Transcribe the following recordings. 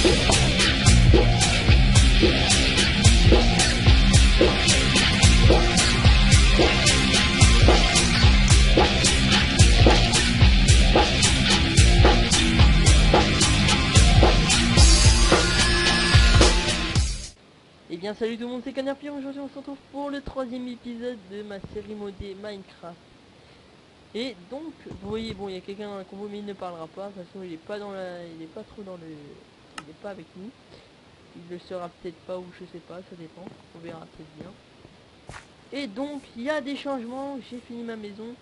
Et bien salut tout le monde, c'est Canard-Pierre. Aujourd'hui on se retrouve pour le 3e épisode de ma série modée Minecraft. Et donc, vous voyez, bon, il y a quelqu'un dans la combo mais il ne parlera pas. De toute façon il est pas dans la... il est pas trop dans le... il est pas avec nous. Il le sera peut-être pas ou je sais pas, ça dépend. On verra peut-être bien. Et donc, il y a des changements. J'ai fini ma maison.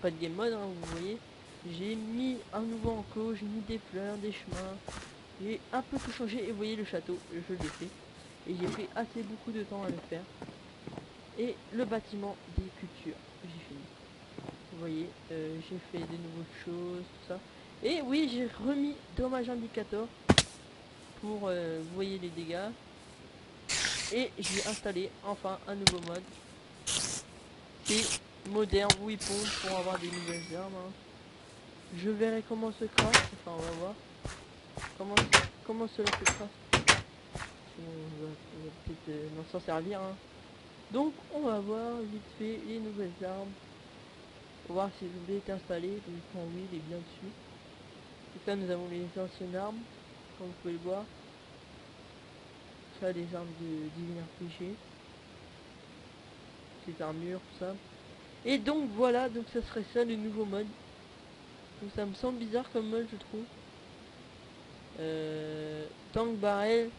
Pas de game mode, hein, vous voyez. J'ai mis un nouveau enclos, j'ai mis des fleurs, des chemins. J'ai un peu tout changé et vous voyez le château, je l'ai fait. Et j'ai pris assez beaucoup de temps à le faire. Et le bâtiment des cultures, j'ai fini. Vous voyez, j'ai fait des nouvelles choses, tout ça. Et oui, j'ai remis dommage indicator pour, vous voyez les dégâts. Et j'ai installé enfin un nouveau mode. C'est moderne, où il pompe pour avoir des nouvelles armes. Hein. Je verrai comment se craft, enfin on va voir. Comment cela se craft. On va peut-être n'en s'en servir. Hein. Donc on va voir vite fait les nouvelles armes. Pour voir si je voulais être installé. Donc oui, il est bien dessus. Donc là nous avons les anciennes armes, comme vous pouvez le voir. Ça, les armes de divin RPG. Ces armures, tout ça. Et donc voilà, donc ça serait ça le nouveau mode. Donc ça me semble bizarre comme mode, je trouve. Tank barrel.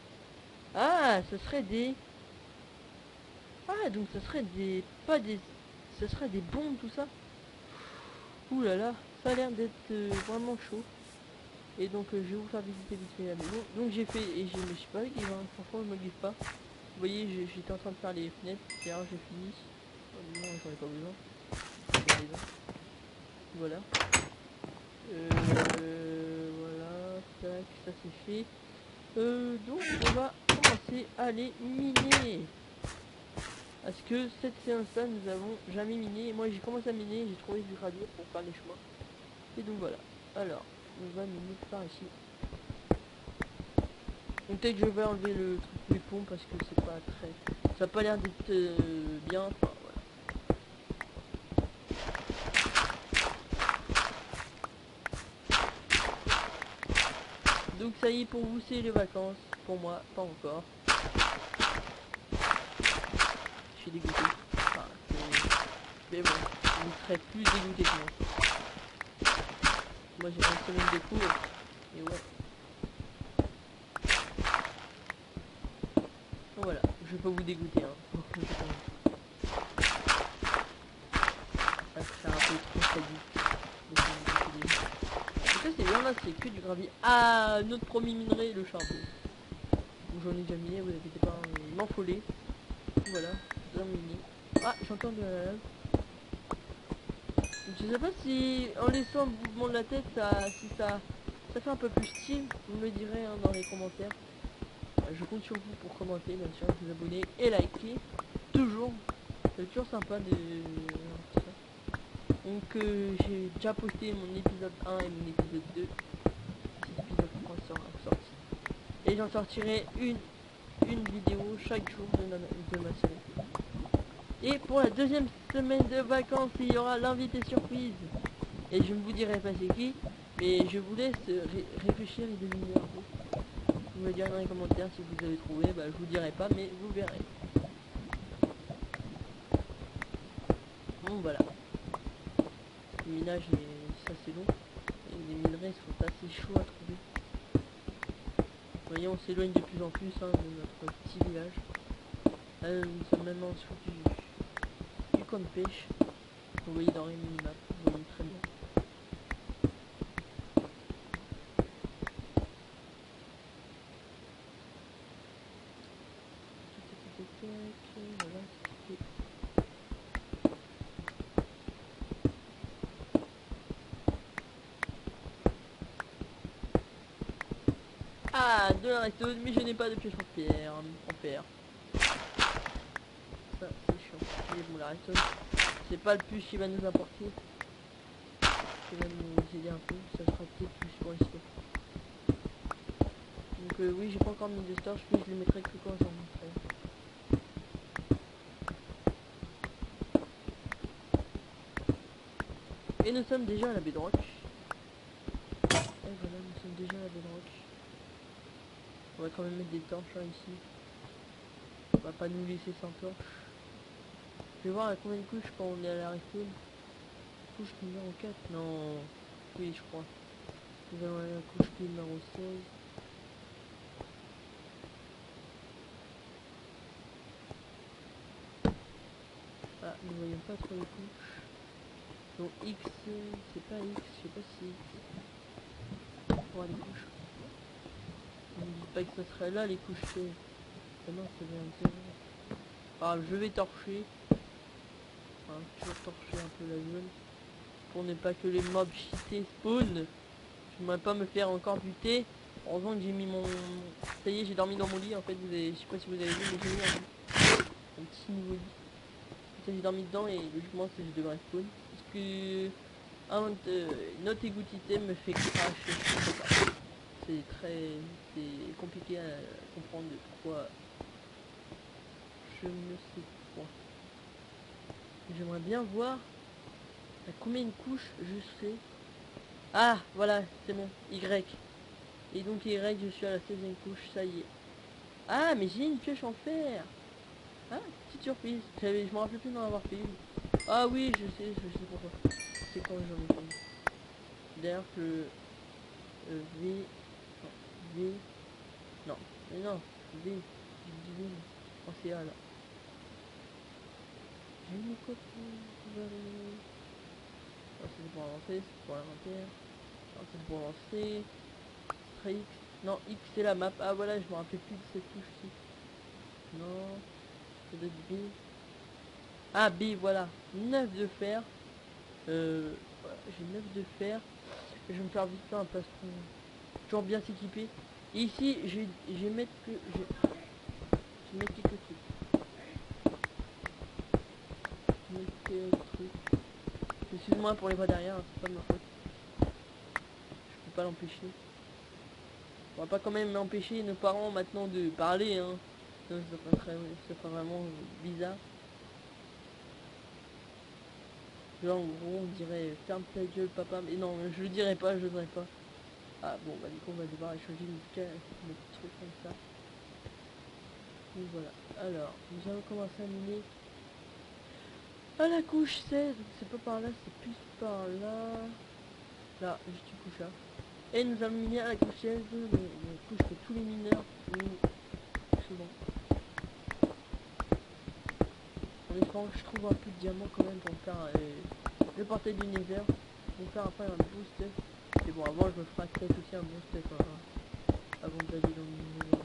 Ah, ce serait des... Ah, donc ça serait des... Pas des... Ça serait des bombes, tout ça. Ouh là là, ça a l'air d'être vraiment chaud. Et donc je vais vous faire visiter vite fait la maison. Donc j'ai fait... Et je me suis pas guive, hein. Franchement je me guive pas. Vous voyez, j'étais en train de faire les fenêtres. D'ailleurs j'ai fini. Oh, non, j'en ai pas besoin. Voilà. Voilà. Tac, ça c'est fait. Donc on va commencer à les miner. Parce que cette séance-là, nous avons jamais miné. Moi, j'ai commencé à miner, j'ai trouvé du gravier pour faire les chemins. Et donc voilà. Alors, on va miner par ici. Donc peut-être que je vais enlever le truc du pont parce que c'est pas très... Ça a pas l'air d'être bien. Enfin, voilà. Donc ça y est, pour vous, c'est les vacances. Pour moi, pas encore. Je suis dégoûté. Enfin, mais bon, vous serez plus dégoûté que moi. Moi, j'ai une semaine de cours. Et ouais. Voilà, je vais pas vous dégoûter, hein. Ça fait un peu trop sadique. En fait, c'est bien là, c'est que du gravier. Ah, notre premier minerai, le charbon. J'en ai déjà miné, vous inquiétez pas, il m'en faut les. Voilà, bien miné. Ah, j'entends de la lave. Je sais pas si en laissant le mouvement de la tête, si ça fait un peu plus style, vous me le direz hein, dans les commentaires. Je compte sur vous pour commenter, bien sûr, vous abonner et liker. Toujours. C'est toujours sympa de... Donc j'ai déjà posté mon épisode 1 et mon épisode 2. Cet épisode 3 sera sorti. Et j'en sortirai une vidéo chaque jour de ma série. Et pour la deuxième semaine de vacances, il y aura l'invité surprise. Et je ne vous dirai pas c'est qui, mais je vous laisse réfléchir et deviner un peu. Vous me direz dans les commentaires si vous avez trouvé, bah, je vous dirai pas, mais vous verrez. Bon voilà. Le minage, ça c'est long. Et les minerais sont assez chauds à trouver. Vous voyez, on s'éloigne de plus en plus hein, de notre petit village. Là, nous sommes maintenant en dessous du camp de pêche. Vous voyez dans les minimaps, vous voyez très bien. Ah, de la redstone, mais je n'ai pas de pioche en pierre. Ça, c'est chiant. Mais bon, la redstone, c'est pas le plus qui va nous apporter. Qui va nous aider un peu. Ça sera peut-être plus pour les stocks. Donc oui, j'ai pas encore mis de store, je les mettrai que quand j'en mettrai. Et nous sommes déjà à la baie de Rock. Et voilà, nous sommes déjà à la baie de Rock. On va quand même mettre des torches hein, ici. On va pas nous laisser sans torches. Je vais voir à combien de couches quand on est à la respawn. Couche numéro 4. Non. Oui, je crois. Nous allons aller à la couche numéro 16. Ah, nous voyons pas trop les couches. Donc X, c'est pas X, je sais pas si X. Pour les couches. Ne me dites pas que ça serait là les couches C. Ah non, c'est bien intéressant. Ah, je vais torcher. Enfin, toujours torcher un peu la zone. Pour ne pas que les mobs cheatés spawn. Je ne pas me faire encore buter. Heureusement que j'ai mis mon... Ça y est, j'ai dormi dans mon lit en fait. Vous avez... Je sais pas si vous avez vu, mais j'ai mis un petit nouveau lit. J'ai dormi dedans et logiquement je devrais spawn. Parce que notre égoutité me fait crash. C'est très... C'est compliqué à comprendre de pourquoi. Je ne sais pas. J'aimerais bien voir à combien de couches je serai. Ah, voilà, c'est bon. Y. Et donc Y, je suis à la 16e couche, ça y est. Ah, mais j'ai une pioche en fer. Ah, petite surprise. Je me rappelle plus d'en avoir fait une. Ah oui, je sais pourquoi. C'est quand j'en ai fait une. D'ailleurs que V... Non, V... Non, mais non, V... J'ai dit V en CA là. J'ai mis quoi pour... Ah, c'est pour avancer, c'est pour l'inventaire. Ah, c'est pour avancer. X. Non, X c'est la map. Ah voilà, je me rappelle plus de cette touche-ci. Non, ça doit être B. Ah B, voilà. 9 de fer. Voilà, j'ai 9 de fer. Je vais me faire vite faire un plastron. Toujours bien s'équiper. Et ici, je vais mettre que... Je vais mettre quelques trucs. Je vais mettre quelques trucs. Excuse-moi pour les voix derrière, hein, c'est pas de ma faute. Je peux pas l'empêcher. On va pas quand même empêcher nos parents maintenant de parler, hein. Ça ferait vraiment bizarre. Là en gros on dirait ferme ta gueule papa, mais non je le dirais pas, je n'oserais pas. Ah bon bah du coup on va devoir échanger une truc comme ça. Donc voilà, alors nous allons commencer à miner à la couche 16, c'est pas par là, c'est plus par là. Là, juste une couche là. Et nous allons miner à la couche 16, la couche que tous les mineurs minent souvent. En espérant que je trouve un peu de diamants quand même pour faire le portail du Nether. Pour faire après un boost. Et bon avant je me ferai peut-être aussi un boost avant d'aller dans le Nether.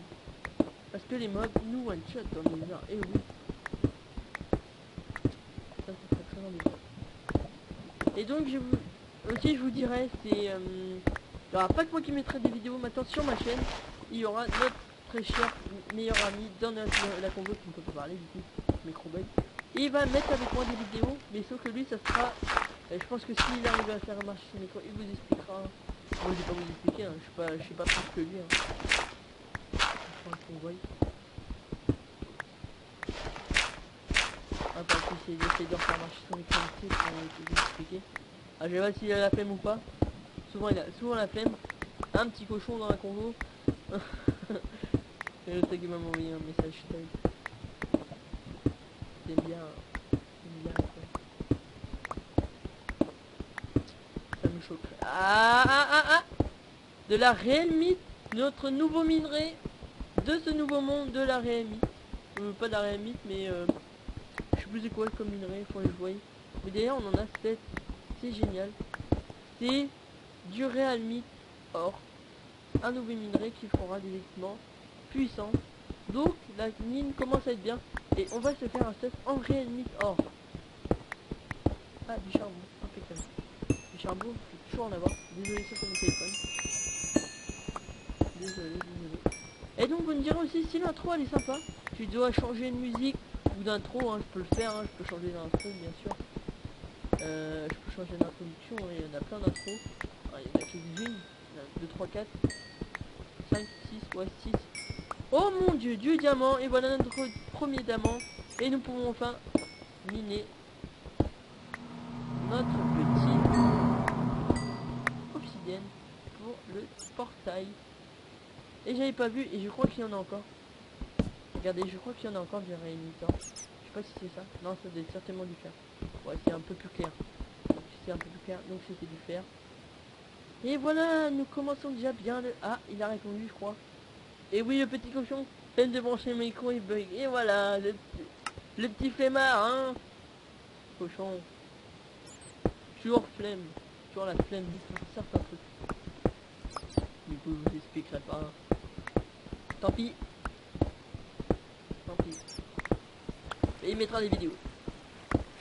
Parce que les mobs nous one shot dans le Nether. Et oui. Ça c'est très très embêtant. Et donc je vous dirai, c'est il n'y aura pas que moi qui mettrai des vidéos maintenant sur ma chaîne. Il y aura notre très cher meilleur ami dans la convo qui ne peut pas parler du coup, Microbug. Et il va mettre avec moi des vidéos, mais sauf que lui ça sera... je pense que s'il arrive à faire marcher son micro, il vous expliquera. Moi je vais pas vous expliquer, hein. Je suis pas plus que lui. Hein. Je pense qu'on voit. Ah, parce qu'il essaie de faire marcher son micro pour vous expliquer. Ah, je vais voir s'il a la flemme ou pas. Souvent il a souvent la flemme. Un petit cochon dans la convo. Et le tag m'a envoyé un message tag. C'est bien. Ça me choque. Ah. De la réelle mythe, notre nouveau minerai de ce nouveau monde de la réelle mythe. Pas de la réelle mythe, mais je sais plus c'est quoi comme minerai, faut que je voie. Mais d'ailleurs on en a 7. C'est génial. C'est du réel mythe or. Un nouveau minerai qui fera des équipements puissants. Donc la mine commence à être bien. Et on va se faire un test en réel mythe or. Ah, du charbon, impeccable. Du charbon, je peux toujours en avoir. Désolé, ça c'est mon téléphone. Désolé. Et donc vous me direz aussi si l'intro elle est sympa. Tu dois changer de musique ou d'intro, hein, je peux le faire, hein, je peux changer d'intro bien sûr. Je peux changer d'introduction, hein, il y en a plein d'intros. Il y en a quelques-unes, 2, 3, 4, 5, 5, 6, ouais 6. Oh mon dieu, du diamant. Et voilà notre premier diamant. Et nous pouvons enfin miner notre petit obsidienne pour le portail. Et j'avais pas vu, et je crois qu'il y en a encore. Regardez, je crois qu'il y en a encore du réémetteur. Je sais pas si c'est ça. Non, ça doit être certainement du fer. Ouais, c'est un peu plus clair. C'est un peu plus clair, donc c'était du fer. Et voilà, nous commençons déjà bien le... Ah, il a répondu, je crois. Et oui, le petit cochon vient de brancher le micro, il bug. Et voilà, le petit flemmard, hein. Cochon. Toujours flemme. Toujours la flemme de faire certains trucs. Du coup, je vous expliquerai pas. Tant pis. Tant pis. Et il mettra des vidéos.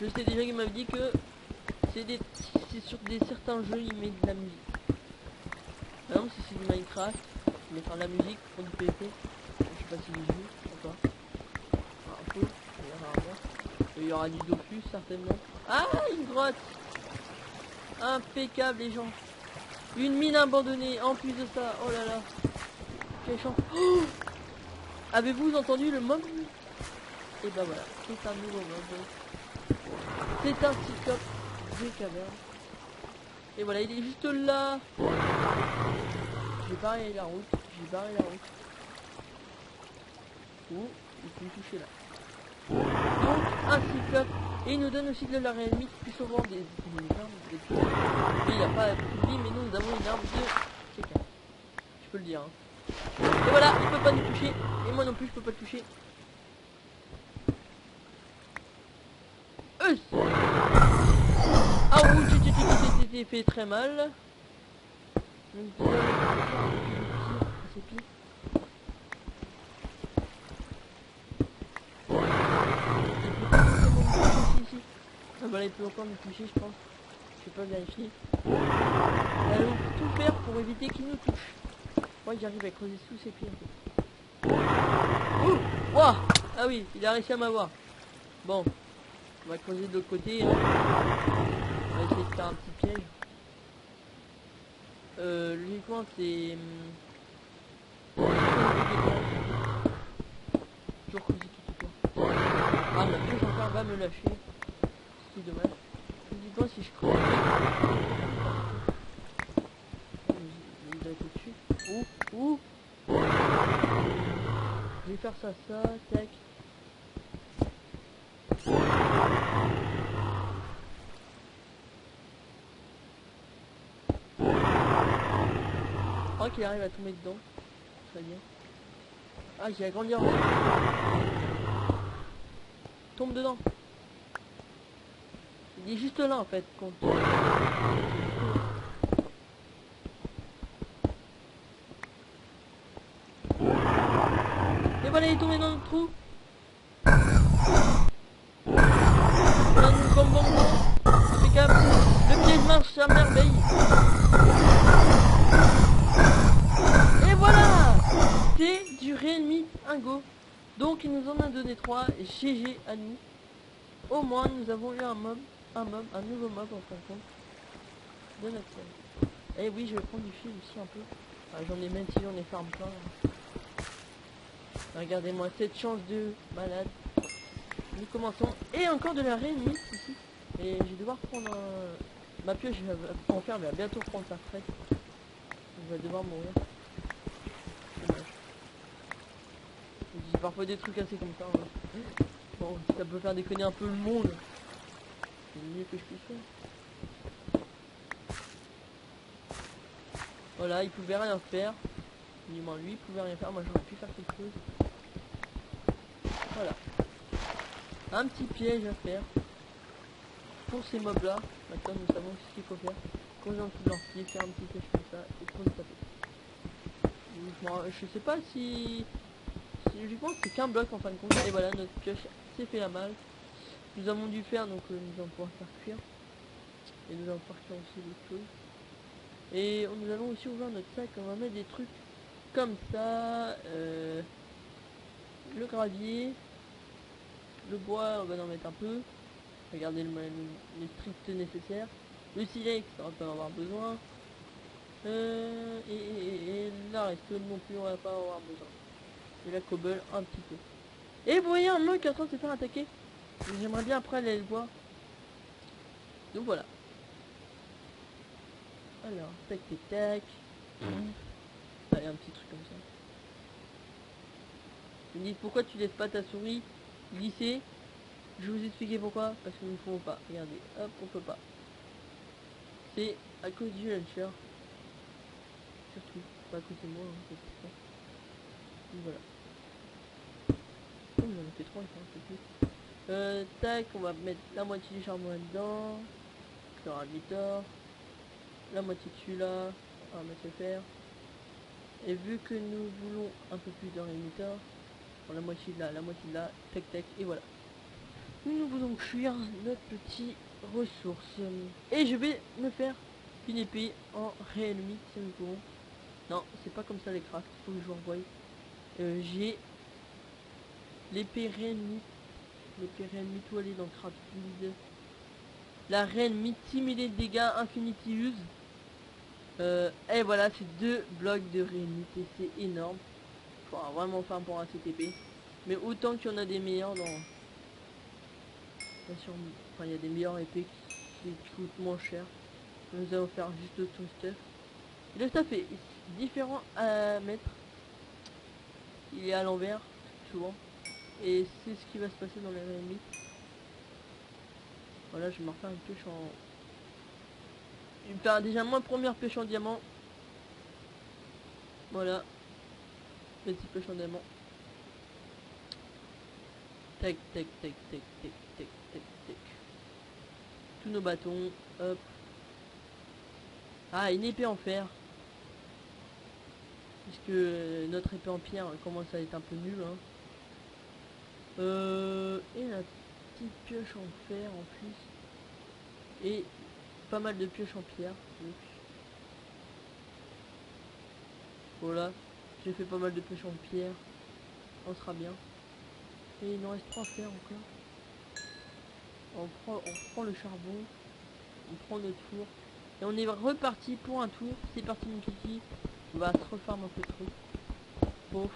Je sais déjà qu'il m'avait dit que c'est sur certains jeux, il met de la musique. Par exemple, si c'est du Minecraft, il mettra de la musique pour du PvP. Je sais pas si il joue encore. Un peu, mais rarement. Et il y aura du Dofus certainement. Ah, une grotte. Impeccable les gens. Une mine abandonnée en plus de ça. Oh là là. Quelle chance. Oh, avez-vous entendu le mob? Et bah voilà, c'est un nouveau mob. C'est un cyclope des cavernes. Et voilà, il est juste là. J'ai barré la route. Oh, il peut me toucher là. Donc un cyclope. Et il nous donne aussi de la réalité plus souvent des armes, des pieds. Et il n'y a pas de vie, mais nous avons une arme de quelqu'un. Je peux le dire. Hein. Et voilà, il peut pas nous toucher. Et moi non plus, je peux pas le toucher. Ah oui, tu fait très mal. C'est pire. Ah bah là, il peut encore nous toucher, je pense. Je vais pas vérifier. Allons tout faire pour éviter qu'il nous touche. Moi, j'arrive à creuser sous ses pieds. Ouh, wow. Ah oui, il a réussi à m'avoir. Bon, on va creuser de l'autre côté. Hein. On va essayer de faire un petit piège. Logiquement, c'est... Toujours creuser tout autour. Ah, ma piège encore va me lâcher. C'est dommage. Logiquement, si je creuse... Il doit être au-dessus. Ouh. Je vais faire ça, tac. Je crois qu'il arrive à tomber dedans. Très bien. Ah, j'ai agrandi en... Tombe dedans. Il est juste là en fait. Et voilà, il est tombé dans le trou. Voilà, bon. Impeccable. Le piège marche à merveille. Et voilà. C'est du Realme Ingo. Donc il nous en a donné 3. GG à nous. Au moins nous avons eu un nouveau mob en fin de compte de notre série. Et oui, je vais prendre du fil aussi un peu. Enfin, j'en ai même si j'en ai farm plein. Regardez-moi cette chance de malade. Nous commençons. Et encore de la réunite ici. Et je vais devoir prendre ma pioche, je vais en faire, mais elle va bientôt prendre sa retraite. Je vais devoir mourir. Dommage. Je dis parfois des trucs assez comme ça. Hein. Bon, si ça peut faire déconner un peu le monde, c'est le mieux que je puisse faire. Voilà, il pouvait rien faire. Du moins lui, il pouvait rien faire. Moi, j'aurais pu faire quelque chose. Voilà. Un petit piège à faire. Pour ces mobs là, maintenant nous savons ce qu'il faut faire. Causer en dessous de leur pied, faire un petit piège comme ça et trop le taper. Je sais pas si je pense que c'est qu'un bloc en fin de compte. Et voilà, notre pioche s'est fait la malle. Nous avons dû faire, donc nous allons pouvoir faire cuire. Et nous allons faire cuire aussi d'autres choses. Et nous allons aussi ouvrir notre sac, on va mettre des trucs comme ça. Le gravier. Le bois, on va en mettre un peu. Regardez le strict nécessaire. Le silex, on peut en avoir besoin. Et là, est-ce que non plus on va pas avoir besoin. Et la cobble un petit peu. Et vous voyez un mec qui est en train de se faire attaquer. J'aimerais bien après aller le voir. Donc voilà. Alors, tac tac tac. Allez, un petit truc comme ça. Ils me disent pourquoi tu laisses pas ta souris glisser. Je vais vous expliquer pourquoi. Parce que nous ne pouvons pas. Regardez, hop, on peut pas. C'est à cause du launcher. Surtout, pas à cause de moi. Hein, donc voilà. Oh, il en a fait 3, il fait un peu plus. Tac, on va mettre la moitié du charbon là-dedans. Chloralvitor. La moitié de celui-là. On va mettre le fer. Et vu que nous voulons un peu plus d'orimitor, la moitié de là, la moitié de là, tac tac, et voilà. Nous voulons cuire notre petit ressource. Et je vais me faire une épée en réelmite si nous pouvons. Non, c'est pas comme ça les crafts, il faut que je vous revoie. J'ai l'épée réelmite. L'épée réelmite où elle est dans le craft build. La réelmite 6000 de dégâts infinity use. Et voilà, c'est 2 blocs de réelmite et c'est énorme. Faudra vraiment faire pour un CTP. Mais autant qu'il y en a des meilleurs dans... Bien sûr, enfin il y a des meilleures épées qui coûtent moins cher. Nous allons faire juste tout stuff. Et le stuff est différent à mettre. Il est à l'envers, souvent. Et c'est ce qui va se passer dans les réelmites. Voilà, je vais me refaire une pioche en... Je vais faire déjà ma première pioche en diamant. Voilà. Petite pioche en diamant. Tac, tac, tac, tac, tac, tac, tac, tac. Tous nos bâtons. Hop. Ah, une épée en fer. Puisque notre épée en pierre commence à être un peu nulle. Hein. Et la petite pioche en fer en plus. Et pas mal de pioches en pierre. Donc. Voilà. J'ai fait pas mal de pioches en pierre. On sera bien. Et il nous reste 3 fer encore. On prend le charbon. On prend notre four. Et on est reparti pour un tour. C'est parti mon kiki. On va se refarmer un peu de trucs. Pouf.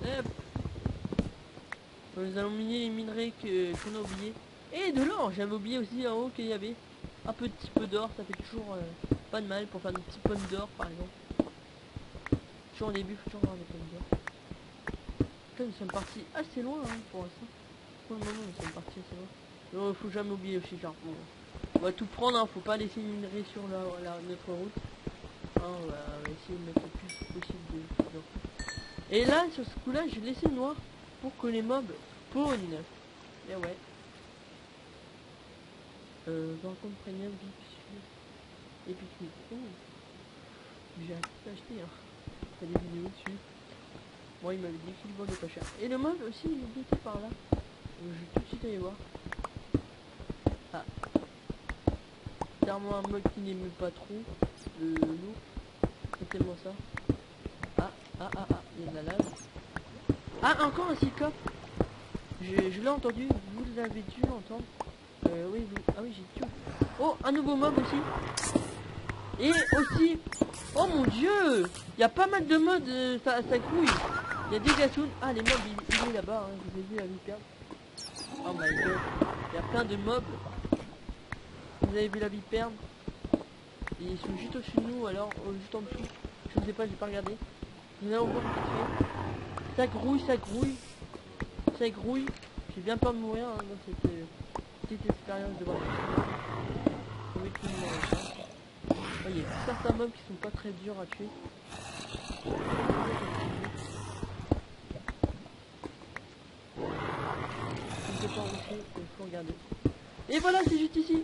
Hop. Nous allons miner les minerais qu'on a oublié. Et de l'or. J'avais oublié aussi en haut qu'il y avait un petit peu d'or. Ça fait toujours pas de mal pour faire des petites pommes d'or par exemple. Toujours au début, il faut toujours avoir des pommes d'or. Là, nous sommes partis assez loin hein, pour l'instant. Pour le moment, nous sommes partis assez loin. Non, faut jamais oublier aussi genre bon, on va tout prendre, hein, faut pas laisser une minerai sur notre route. Hein, on va essayer de mettre le plus possible de... Et là, sur ce coup là, j'ai laissé le noir pour que les mobs spawnent. Et ouais. Par contre, premium, et puis oh, j'ai acheté hein. T'as des vidéos dessus. Moi, il m'avait dit qu'il vendait pas cher. Et le mob aussi, il était par là. Je vais tout de suite aller voir. Ah. Clairement un mode qui n'aime pas trop l'eau. C'est tellement ça. Ah, il y a de la lave. Ah, encore un cyclope. Je l'ai entendu, vous l'avez dû l'entendre. Oui, ah oui, j'ai tué. Oh, un nouveau mob aussi. Et aussi, oh mon dieu, il y a pas mal de modes, ça grouille. Il y a des gassounes. Ah, les mobs, il est là-bas, hein. Je vous ai vu à l'hyper. Oh my god, il y a plein de mobs. Vous avez vu la viperne. Ils sont juste au-dessus de nous, alors juste en dessous. Je ne sais pas, j'ai pas regardé. Nous allons voir vite fait. Ça grouille, ça grouille. Ça grouille. J'ai bien peur de mourir hein, dans cette petite expérience de voir. Il y a certains mobs qui sont pas très durs à tuer. Je ne sais pas où il faut regarder. Et voilà, c'est juste ici.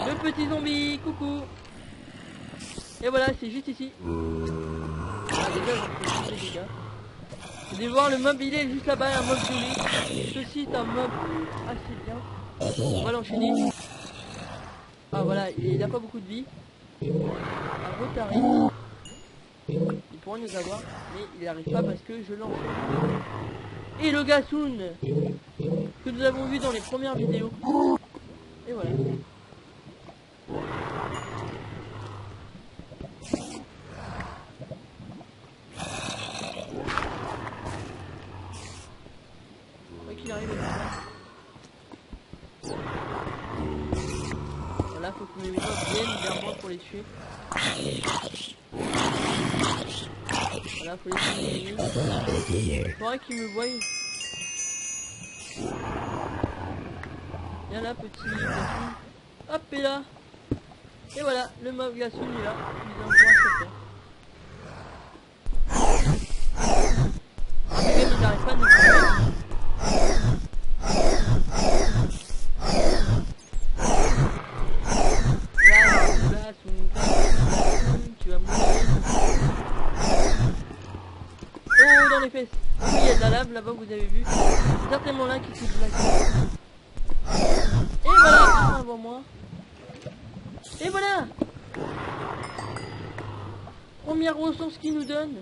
Le petit zombie, coucou. Et voilà, c'est juste ici. Ah déjà, j'ai fait des dégâts. Vous allez voir, le mob il est juste là-bas, un mob gelé. Ceci est un mob assez bien. On va l'enchaîner. Ah voilà, il a pas beaucoup de vie. Un Rotary. Il pourrait nous avoir, mais il n'arrive pas parce que je l'enchaîne. et le Gassoun que nous avons vu dans les premières vidéos. Et voilà. Quoi qu'il arrive. Voilà, faut que mes méthodes viennent vers moi pour les tuer. Voilà, faut les tuer. Il faudrait qu'ils me voient. Viens là, petit Gassoun. Hop, et là. Et voilà, le mob Gassoun est là. Ils ont ils n'arrivent pas à nous trouver. Tu vas mourir. Oh, dans les fesses. Oui, il y a de la lave là-bas, vous avez vu. C'est certainement là qui coûte la gueule. Et voilà, avant moi. Et voilà. Première ressource qu'il nous donne.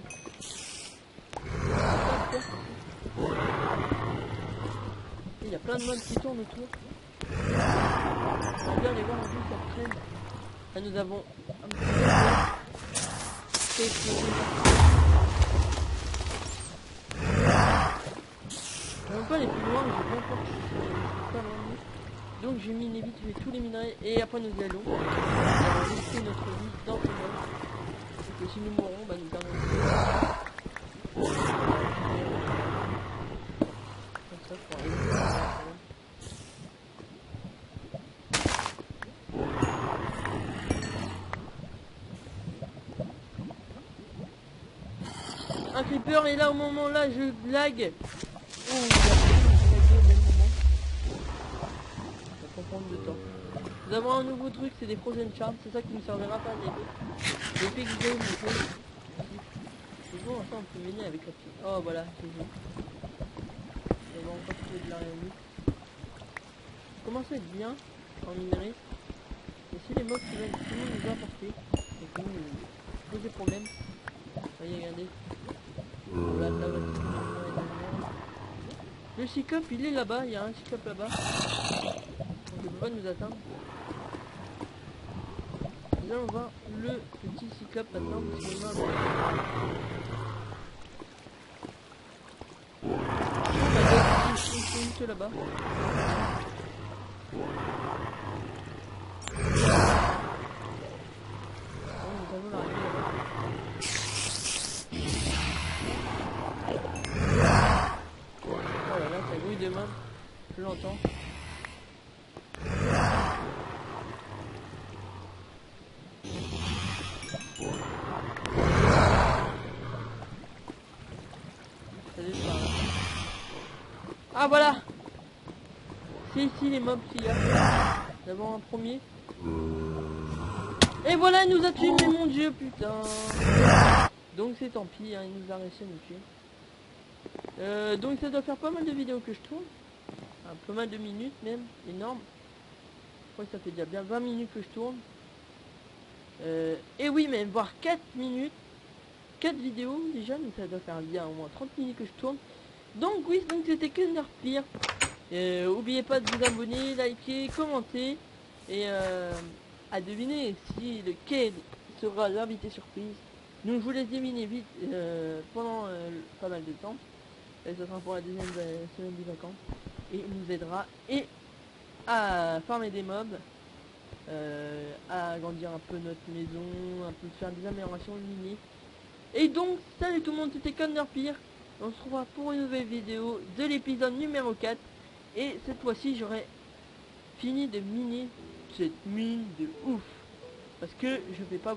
Il y a plein de mobs qui tournent autour. On va bien les voir en plus, ça traîne. Là nous avons un petit peu je ne veux pas aller plus loin, j'ai bien peur que je pas loin de nous. Donc j'ai miné vite fait tous les minerais et après nous allons laisser notre vie dans ce monde. Et si nous mourrons, bah nous perdons le vie. Comme ça pour aller. Un creeper est là au moment là, je lag. Oh, il a lagué au même moment. Ça peut prendre du temps. Nous avons un nouveau truc, c'est des frozen charms, c'est ça qui nous servira pas des pigs game. C'est bon, enfin on peut miner avec la petite. Oh voilà, c'est bon. Nous avons encore trouvé de la réunion. On commence à être bien en minerai. Et si les mobs qui viennent nous apporter, et que nous poser problème. Voyez, regardez. Là, le cyclope il est là-bas, il y a un cyclope là-bas. Donc il ne peut pas nous atteindre. Nous allons voir le petit cyclope maintenant. C'est là-bas. Demain, je l'entends. Ah voilà. C'est ici les mobs qu'il y a. D'abord un premier. Et voilà, il nous a tué, mais mon dieu, putain. Donc c'est tant pis, hein, il nous a réussi à nous tuer. Donc ça doit faire pas mal de vidéos que je tourne. Un peu mal de minutes même, énorme. Je crois que ça fait déjà bien 20 minutes que je tourne. Et oui, même voire 4 minutes. 4 vidéos déjà, donc ça doit faire bien au moins 30 minutes que je tourne. Donc oui, donc c'était Kenderpire. Oubliez pas de vous abonner, liker, commenter. Et à deviner si lequel sera l'invité surprise. Donc je vous laisse deviner vite pendant pas mal de temps. Et ce sera pour la deuxième semaine des vacances. Et il nous aidera et à farmer des mobs, à agrandir un peu notre maison, un peu faire des améliorations minières. Et donc, salut tout le monde, c'était Kenderpire. On se retrouvera pour une nouvelle vidéo de l'épisode numéro 4. Et cette fois-ci, j'aurai fini de miner cette mine de ouf. Parce que je vais pas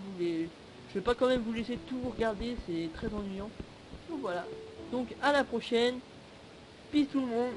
quand même vous laisser tout regarder, c'est très ennuyant. Donc voilà. Donc à la prochaine. Peace tout le monde.